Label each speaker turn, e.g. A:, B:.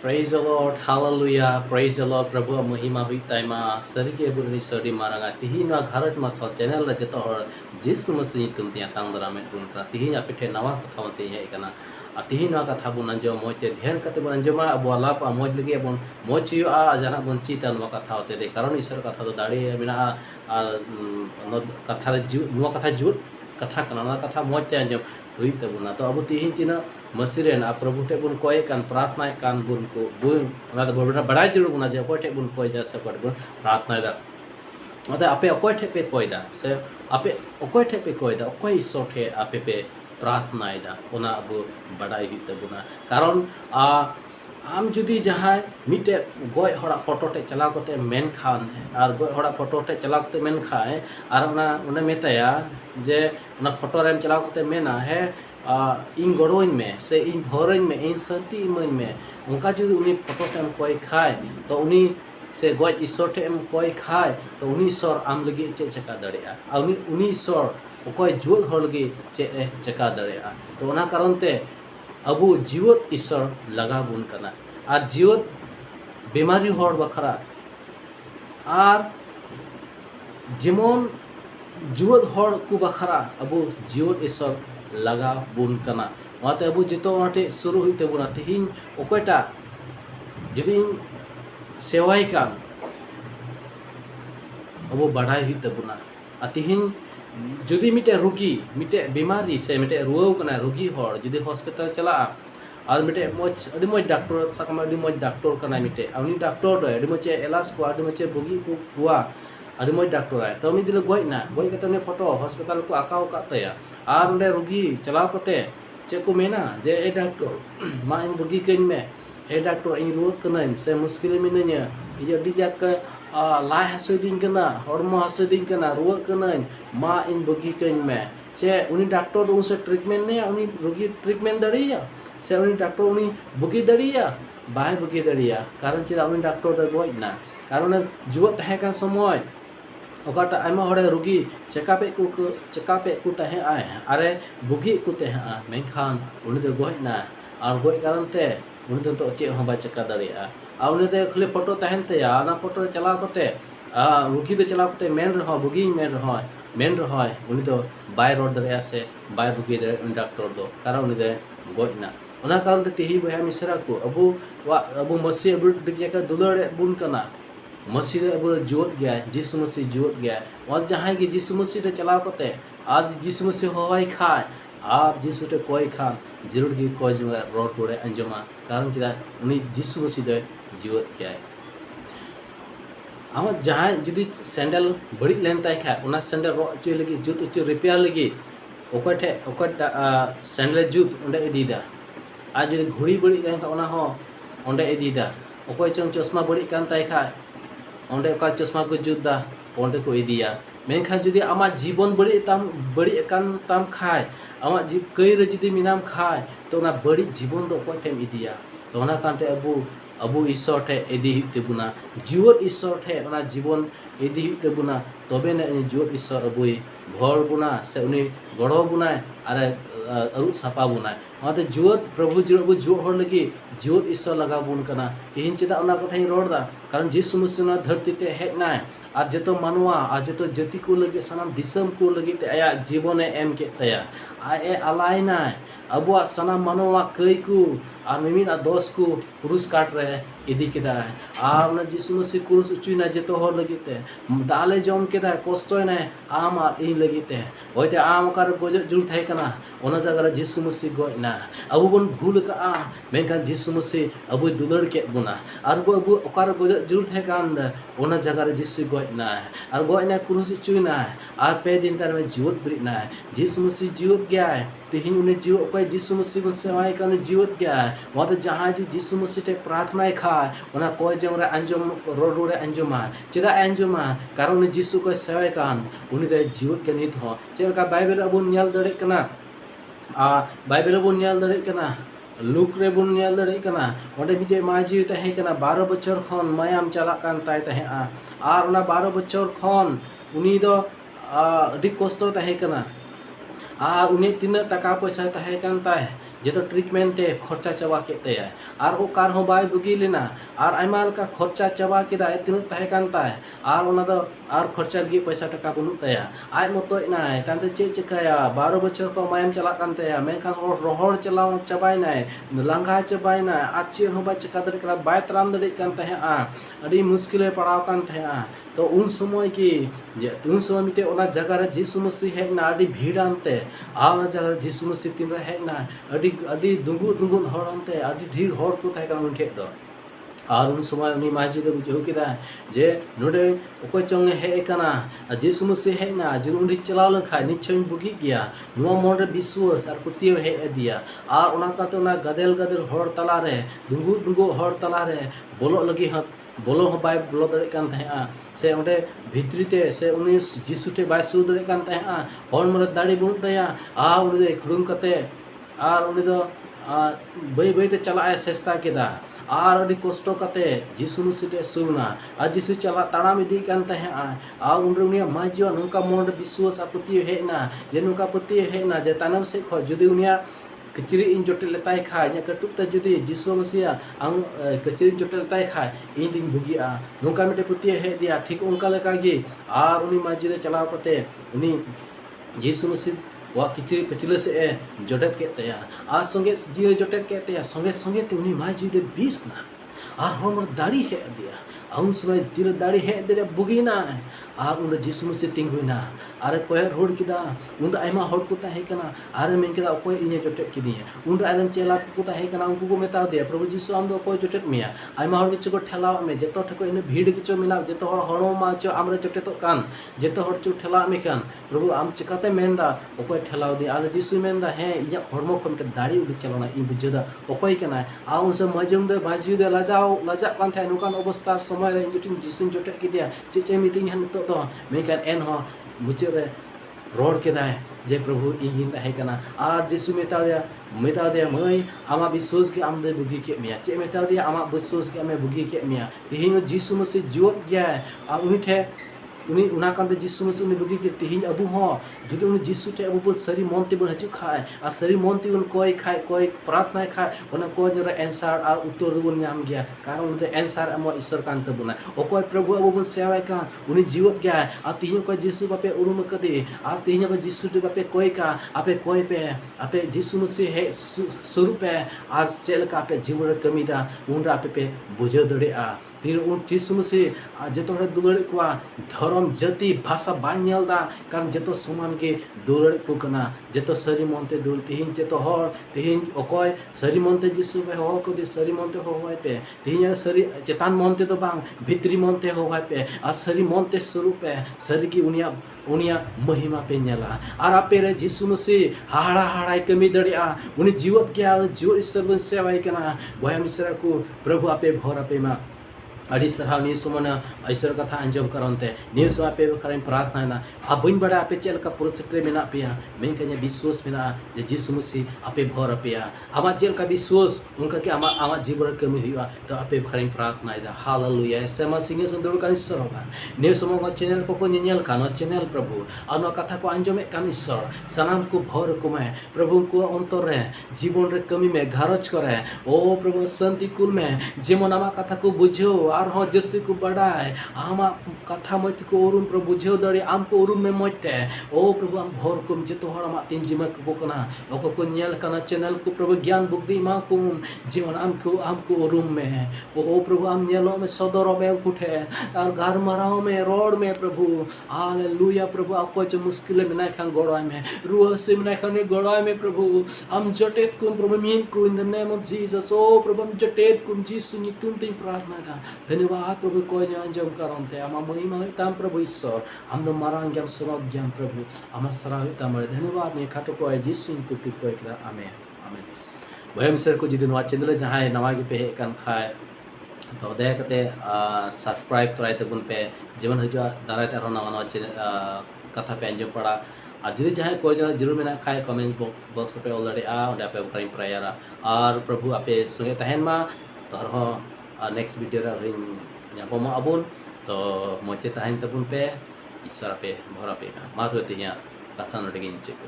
A: Praise the Lord, Hallelujah, Praise the Lord, Prabhu महिमा हुई ताइमा सरगे बुरी सरी मारंगा तिही ना घरत मसल चैनल ला जतो हर जिसु मसीह तुम तिया तांग दरा में बुन का तिही ना पिठे नवा कथा मते है कना तिही ना कथा बुन अंजो मोते ध्यान कते बुन अंजमा अब लाप मोज लगे बुन मोच यु आ जना बुन चिता नवा कथा होते दे कारण ईश्वर कथा तो दाड़ी बिना कथा नवा कथा जुट कथा कना कथा मोते अंजम हुई तबुना तो अब तिही तिना मसीरेन आप प्रभु टे बुन कोय कान प्रार्थना कान बुन को बुन ना तो बड़ा बड़ा जरूर बुना जे कोय टे बुन कोय जा से बुन प्रार्थना दा अते आपे कोय टे पे कोय दा से आपे कोय टे पे कोय दा कोय ईश्वर टे आपे पे प्रार्थना दा ओना अब बड़ाई हुई तबुना कारण आम जुदी जहाँ मिटे गoj हड़ा फोटो टे चला करते मेन खान और गoj हड़ा फोटो टे चला करते मेन खाए और उन्हें मेताया जे उना फोटो रेम चला करते मेना है इन गड़ोइन में से इन भोरइन में इन शांति इमन में उनका जुदी उन्हीं फोटो टे कोई खाए तो उन्हीं से गoj ईश्वर टे कोई खाए तो उन्हीं ईश्वर आम लगी चे चका दड़ेया और उन्हीं ईश्वर कोई जुल हो लगी चे चका दड़ेया तो उना कारण ते अबू जीवत ईश्वर लगा बुन कना और जीवत बीमारी होड़ बखरा और जेमन जीवत होड़ को बखरा अबू जीवत ईश्वर लगा बुन कना वाते अबू जितो वाटे शुरू हुई तबुना तिहिन ओकटा जदि सेवाई कान अबू बढ़ाई हुई तबुना तिहिन जुदी मिटे रुगी मिटे बीमारी से मिटे रुआव कना रुगी होड़ जुदी हॉस्पिटल चला और मिटे मोच अडी मोच डॉक्टर सकम अडी मोच डॉक्टर कना मिटे उनी डॉक्टर दो अडी मोचे एलास को अडी मोचे बुगी को हुआ अडी मोच डॉक्टर है तो मी दिले गoj ना गoj कते ने फोटो हॉस्पिटल को आकाव का तया और उंडे रुगी चलाव कते चे को मेना जे ए डॉक्टर मा इन बुगी कइन में ए डॉक्टर इन रुआ कना से मुश्किल मिनnya इजे अडी जाक लाई हसुदिन कना हॉर्मो हसुदिन कना रुआ कना मा इन बगी कइन में चे उनी डॉक्टर तो उनसे ट्रीटमेंट ने उनी रोगी ट्रीटमेंट दड़िया से उनी डॉक्टर उनी बगी दड़िया बाय बगी दड़िया कारण चेदा उनी डॉक्टर द गoj ना कारण जुवत तहे का समय ओकाटा आयमा हड़े रोगी चेकअप को तहे आए अरे बुगी को तहे मेखान उनी द गoj ना और गoj कारण ते उनी तो चे हो बा चेका दड़िया और उनी दे खाली फोटो तहन तया ना फोटो चला करते रुकी तो चला करते मेन रहो बुगी मेन रहो उनी तो बाय रोड दरे से बाय बुगी दरे उन डॉक्टर दो कारण उनी दे गoj ना ओना कारण ते तिही बया मिसरा को अबू मसी अबू दिया का दुलड़े बुन कना मसी रे अबू जोत गया जिसु मसी जोत गया और जहां की जिसु मसी रे चला करते आज जिसु मसी होवाई खाए आप जिसु टे कोई खान जरूर की कोई जगह रोड कोड़े अंजमा कारण चेदा उनी जिसु मसी दे जीवत क्या है हम जहाँ जुदी सैंडल बड़ी लेन ताई खा उना सैंडल रो अचु लगी जुत अचु रिपेयर लगी ओकटे सैंडल जुत उंडे इदीदा आज जुदी घुड़ी बड़ी ताई खा उना हो उंडे इदीदा ओकोय चंग चश्मा बड़ी कान ताई खा उंडे का चश्मा को जुतदा उंडे को इदिया मेनखान जुदी आमा जीवन बड़ी कान ताम खाए आमा जीव कई रे जुदी मिनाम खाए तो उना बड़ी जीवन दो ओकोय टेम इदिया तो उना कानते अबू ईश्वर ठे इदी तेबुना जीवन ईश्वर ठे उना जीवन इदी तेबुना तबे ने जीवन ईश्वर अबुई भर बुना से उनी गड़ो बुनाय अरे अरु सापा बुनाय माते जीवन प्रभु जीवन जो हर लगी जीवन ईश्वर लगा बुन कना तिहिन चेदा उना कथाई रोडदा कारण जिसु मसीह ना धरती ते हेजनाय और जतो मानवा और जतो जाति को लगे सनाम दिसम को लगे ते आया जीवन एम के तया आए अलायनाय अबुआ सनाम मानवा कई को और मिमिना दोष को क्रूस काट रहे इदी केदा और उना जिसु मसीह क्रूस उचुना जतो हर लगे ते दाले जम केदा कष्टय ना आम और इन लगे ते होयते आम कर गोज जुल थाय कना ओना जगह जिसु मसीह गoj ना अबु बन भूल का मेनखान जिसु मसीह अबु दुलड़ के बुना और अबु ओकार गोज जुल थाय कान ओना जगह जिसु गoj ना और गoj ना क्रूस उचुना और पे दिन तार में जीवत ब्रिट ना जिसु मसीह जीवत गया है तिहिन उन्हें जीव ओके जिसु मसीह सेवाई कान जीवत गया है वहाँ जहाँ जिसु मसीह टे प्रार्थना खाए उना कोई जंग रे अंजम रोड रे अंजमा चेदा अंजमा कारण जिसु को सेवाई कान उनी दे जीवत के नित हो चेका बाइबल अबु न्याल दड़े कना बाइबल अबु न्याल दड़े कना लुक रे बुन न्याल दड़े कना ओंडे मिटे माजी तहे कना 12 बच्चर खन मायाम चला कान ताय तहे आर उना 12 बच्चर खन उनी दो अडी कष्ट तहे कना और उन्हें तीन टका पैसा तहे कान ताय जेतो ट्रीटमेंट ते खर्चा चाबा केते आर ओ कार हो बाय बुगी लेना आर आयमा लका खर्चा चाबा केदा तिनु ताहे कान ताय आर ओना दो आर खर्चा लगी पैसा टका बनु ताया आय मतो नाय तांते चे चिकाया 12 बछर को मायम चला कान ताया मेनखान रोहड़ चलाव चाबाय नाय लांगा चाबाय नाय आचे हो बा चिका दरे करा बाय तराम दरे कान ताहे अडी मुश्किल पड़ाव कान ताहे तो उन समय की उन समय मिटे ओना जगह रे जीसु मसीह है ना अडी भीड़ आनते आ जगह जीसु मसीह तीन रे है ना अडी दुंगु हर आनते अडी ढेर हर को ताहे कान उन ठे दो और उन समय उनी माजी दो बुझो केदा जे नोडे ओको चंग हे कना जीसु मसीह है ना जे उंडी चलाव लखा निश्चय बुगी गया नुवा मोर रे विश्वास और पुतियो हे दिया और ओना का तो ना गदेल हर तला रे दुंगु हर तला रे बोलो लगी हाथ बोलो हो बाय बोलो दरे कान ताहे से ओंडे भित्रीते से उनी जीसु टे बाय सु दरे कान ताहे हर मरे दाड़ी बुन ताया उनी दे खुरुम कते और उनी दो बै ते चला चेष्टा केदा और अभी कष्ट कते जीसु मसीह सुना और जीसु चला ताड़ाम इदी कान ताहे और उन उनिया माजियो नोका मन विश्वास आपत्ति हेना जे नोका पत्ति हेना जे तानम से ख जुदी उनिया कचरी इन जोटे लेताय खा या कटुकता जुदी जीसु मसीह आं कचरी जोटे लेताय खा इन दिन भुगिया नोका मिटे पत्ति हे दिया ठीक उनका लेका गे और उनी माजी दे चलाव कते उनी जीसु मसीह वा किचरी पचले से जोटेट के तया आज संगे जीरे जोटेट के तया संगे संगे ते उनी माजी दे 20 ना और हमर दाढ़ी है दिया उन समय तीर दाढ़ी है दे बुगीना और उन जीसु मसीह तिंगुना और कोय रोड किदा उन आयमा हर को ताहे कना और मेन किदा कोय इने जोटेट किदिया उन आलन चेला को ताहे कना उनको को मेता दे प्रभु जीसु आम दो कोय जोटेट मिया आयमा हर किछु को ठेलाव में जेतो ठको इन भीड़ किछु मिला जेतो हर हरो मा चो आमरे जोटेट तो कान जेतो हर चो ठेला में कान प्रभु आम चिकाते मेनदा कोय ठेलाव दे और जीसु मेनदा है इया हरमो खन के दाढ़ी उडी चलना इ बुझदा कोय कना आ उन से मजम दे बाजी दे लाजा कान थाय नुकान अवस्था समय रे इंजुटिन जीसु जोटेट किदिया चे मीटिंग हन तो मेकन एन हो मुचे रे रोड के दाए जे प्रभु इन ताहे कना और जीसु मेता दे मई आमा विश्वास के आम दे बुगी के मिया चे मेता दे आमा विश्वास के आमे बुगी के मिया तिहिन जीसु मसीह जीवत गया और उनी ठे उनी उना कांते जीसु मसीह उनी बुगी के तिहिन अबु हो जुदि उनी जीसु टे अबु बल सरी मोनते बन हजु खाए आ सरी मोनते बन कोई खाए कोई प्रार्थना खाए ओना को जरा आंसर आ उत्तर बन नाम गया कारण उनते आंसर अमो ईश्वर कांते बना ओको प्रभु अबु बन सेवा का उनी जीवत गया आ तिहिन को जीसु बापे उरुम कदे आ तिहिन बा जीसु टे बापे कोई का आपे कोई पे आपे जीसु मसीह है स्वरूप है आज चेल का पे जीवन कमीदा उनरा पे बुझे दड़े आ तीर उन जीसु मसीह जेतो हरे दुलड़ को धर्म जाति भाषा बाइनलदा कारण जेतो समान के दुलड़ को कना जेतो सरी मनते दुल तिहिन जेतो हर तिहिन अकोय सरी मनते जीसु पे हो को दे सरी मनते हो होय पे तिहिन सरी चेतान मनते तो बांग भितरी मनते हो होय पे आ सरी मनते स्वरूप पे सरी की उनिया महिमा पे नेला और आपे रे जीसु मसीह हाड़ा कमी दड़िया उनी जीवत क्या जीव ईश्वर बन सेवाई कना बयाम ईश्वर को प्रभु आपे भर आपे मा अड़ी सरहा नि समना ईश्वर कथा अंजम करनते नि सो आपे खराय प्रार्थना ना आ बइन बड़ा आपे चेल का पुरस्कृत मेना पिया मेन कन्या विश्वास मेना जे जीसु मसीह आपे भर पिया आमा चेल का विश्वास उनका के आमा जीवन कमी हुआ तो आपे खराय प्रार्थना दा हालेलुया सेमा सिंगे संदर का ईश्वर होगा नि समो चैनल को नियल कानो चैनल प्रभु अनो कथा को अंजमे कान ईश्वर सनाम को भर को में प्रभु को अंतर रे जीवन रे कमी में घरज करे ओ प्रभु शांति कुल में जेमन आमा कथा को बुझो और हाँ जस्ती को बढ़ाए आमा कथा मत को उरुम प्रभु बुझे दड़े आम को उरुम में मते ओ प्रभु आम भर को जेतो हर आमा तीन जीवन को कना ओको को नियल कना चैनल को प्रभु ज्ञान बुद्धि मा को जीवन आम को उरुम में ओ प्रभु आम नियलो में सदरो में उठे और घर मराओ में रोड में प्रभु हालेलुया प्रभु आपको जो मुश्किल में ना खान गोड़ाई में रूह से में खान गोड़ाई में प्रभु हम जटेत को प्रभु मीन को in the name of Jesus ओ प्रभु हम जटेत को जीसु नितुन तीन प्रार्थना था धन्यवाद प्रभु को अंजम करते आमा महिमा ताम प्रभु ईश्वर हम दो मारांग ज्ञान सुनत ज्ञान प्रभु आमा सराह ताम धन्यवाद ने खाटो को जीसु तुति को एकदा आमेन आमेन भयम सर को जिदिन वा चैनल जहां नवा के पे कान खाए तो दया करते सब्सक्राइब तराई तबुन पे जीवन हजua दाराय ते नवा नवा चैनल कथा पे अंजम पड़ा और जुदी जहां कोई जरूर मेना खाए कमेंट बॉक्स पे ऑलरेडी ओंडे पे करिन प्रायरा और प्रभु आपे संगे तहन मा तो नेक्स्ट वीडियो रे ᱧᱟᱯᱟᱢᱟ ᱟᱵᱚᱱ तो मजे तहन तबुन पे ईश्वर पे भरा पे मा तो तिया कथा नोडे गिन चेक